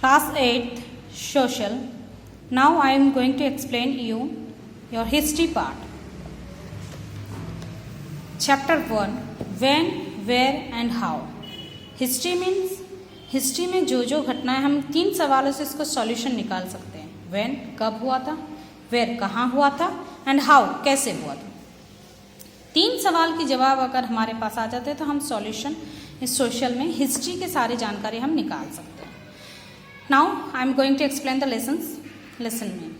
Class 8th Social. Now I am going to explain you your history part. Chapter 1. When, where and how. History means history में जो घटनाएं, हम 3 सवालों से इसको सॉल्यूशन निकाल सकते हैं. When कब हुआ था, where कहाँ हुआ था and how कैसे हुआ था. 3 सवाल के जवाब अगर हमारे पास आ जाते हैं तो हम सॉल्यूशन इस सोशल में हिस्ट्री के सारी जानकारी हम निकाल सकते हैं. Now I am going to explain the lesson में.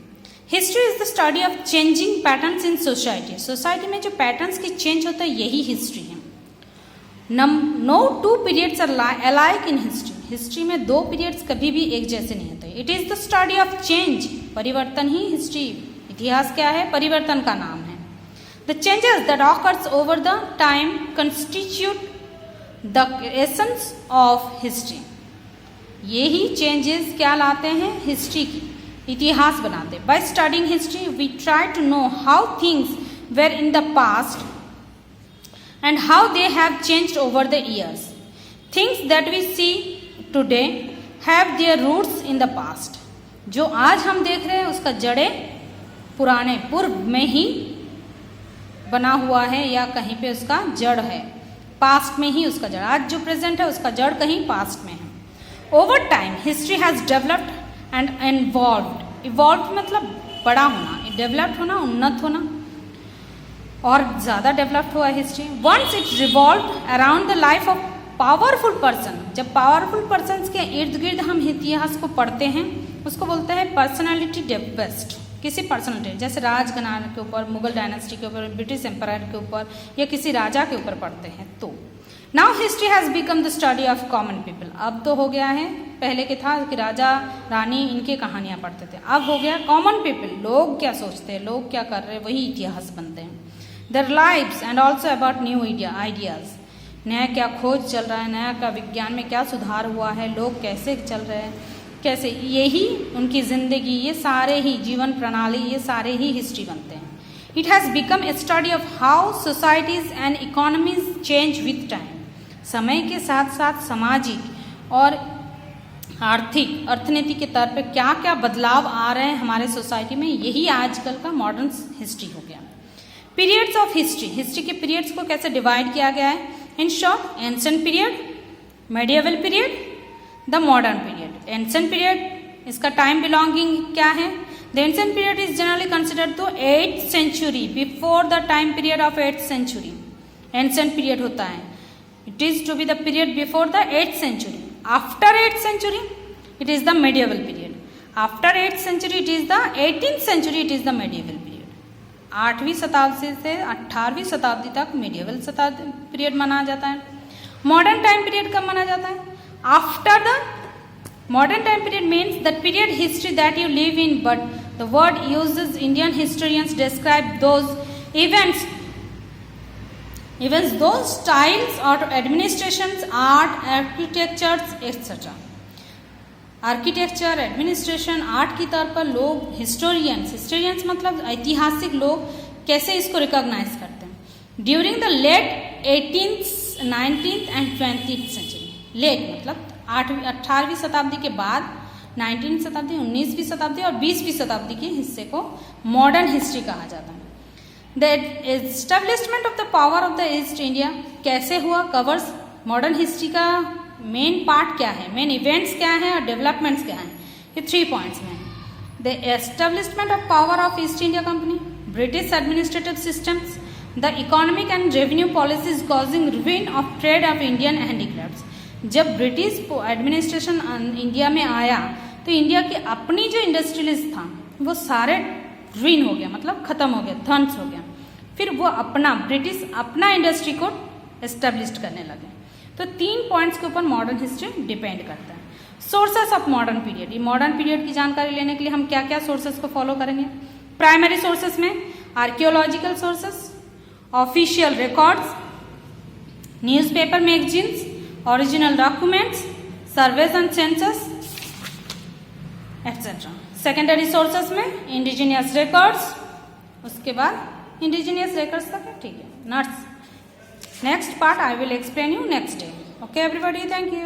History is the study of changing patterns in society. Society में जो पैटर्न्स की चेंज होता है यही हिस्ट्री है. No 2 periods are alike in history. History में 2 पीरियड्स कभी भी एक जैसे नहीं होते. It is the study of change. परिवर्तन ही हिस्ट्री. इतिहास क्या है? परिवर्तन का नाम है. The changes that occurs over the time constitute the essence of history. यही चेंजेस क्या लाते हैं? हिस्ट्री की इतिहास बनाते हैं. By studying history we try to know how things were in the past and how they have changed over the years. Things that we see today have their roots in the past. जो आज हम देख रहे हैं उसका जड़े पुराने पूर्व में ही बना हुआ है या कहीं पे उसका जड़ है. पास्ट में ही उसका जड़. आज जो प्रेजेंट है उसका जड़ कहीं पास्ट में है. Over time history has developed and involved. Evolve मतलब बड़ा होना, डेवलप्ड होना, उन्नत होना और ज़्यादा डेवलप्ड हुआ history. Once it revolve around the life of powerful person. जब पावरफुल पर्सन्स के इर्द गिर्द हम इतिहास को पढ़ते हैं उसको बोलते हैं पर्सनालिटी बेस्ड. किसी पर्सनालिटी जैसे राजघराने के ऊपर, मुगल डायनेस्टी के ऊपर, ब्रिटिश एम्पायर के ऊपर या किसी राजा के ऊपर पढ़ते हैं. तो now history has become the study of common people. अब तो हो गया है, पहले के था कि राजा रानी इनके कहानियाँ पढ़ते थे. अब हो गया कॉमन पीपल. लोग क्या सोचते हैं, लोग क्या कर रहे हैं, वही इतिहास बनते हैं. Their lives and also about new ideas. नया क्या खोज चल रहा है, नया का विज्ञान में क्या सुधार हुआ है, लोग कैसे चल रहे हैं, कैसे, यही उनकी ज़िंदगी, ये सारे ही जीवन प्रणाली, ये सारे ही हिस्ट्री बनते हैं. It has become a study of how societies and economies change with time. समय के साथ साथ सामाजिक और आर्थिक अर्थनीति के तौर पे क्या क्या बदलाव आ रहे हैं हमारे सोसाइटी में, यही आजकल का मॉडर्न हिस्ट्री हो गया. Periods of history. हिस्ट्री के पीरियड्स को कैसे डिवाइड किया गया है? In short, ancient period, medieval period, the modern period. Ancient period इसका टाइम बिलोंगिंग क्या है? The ancient period is generally considered to 8th century before the time period of 8th century. Ancient period होता है, it is to be the period before the 8th century. After 8th century it is the medieval period. After 8th century it is the 18th century it is the medieval period. 8वीं शताब्दी से 18वीं शताब्दी तक medieval शताब्दी period माना जाता है. Modern time period कब माना जाता है? After the modern time period means the period history that you live in, but the word uses Indian historians describe those events, those styles और administrations, art, architectures etcetera. Architecture, administration, art की तौर पर लोग historians मतलब ऐतिहासिक लोग कैसे इसको रिकॉग्नाइज करते हैं. During the late 18th, 19th and 20th century. Late मतलब 18वीं शताब्दी के बाद 19वीं शताब्दी, 19वीं शताब्दी और 20वीं शताब्दी के हिस्से को मॉडर्न हिस्ट्री कहा जाता है. The establishment of the power of the east India कैसे हुआ, कवर्स मॉडर्न हिस्ट्री का मेन पार्ट क्या है, मेन इवेंट्स क्या हैं और डेवलपमेंट्स क्या हैं. ये 3 पॉइंट्स में. The establishment of power of east India company, British administrative systems, the economic and revenue policies causing ruin of trade off Indian handicrafts. जब ब्रिटिश एडमिनिस्ट्रेशन इंडिया में आया तो इंडिया की अपनी जो इंडस्ट्रियलिस्ट था वो सारे रुइन हो गया, मतलब खत्म हो गया, ध्वंस हो गया. फिर वो ब्रिटिश अपना इंडस्ट्री को एस्टेब्लिश करने लगे. तो 3 पॉइंट्स के ऊपर मॉडर्न हिस्ट्री डिपेंड करता है. Sources of modern period. ये मॉडर्न पीरियड की जानकारी लेने के लिए हम क्या क्या सोर्सेस को फॉलो करेंगे? प्राइमरी सोर्सेस में archaeological sources, official records, newspaper, magazines, original documents, surveys and census etcetera. Secondary sources में इंडिजिनियस रिकॉर्ड्स, उसके बाद इंडिजिनियस रिकॉर्ड्स तक है, ठीक है. Next part I will explain you next day. Okay everybody, thank you.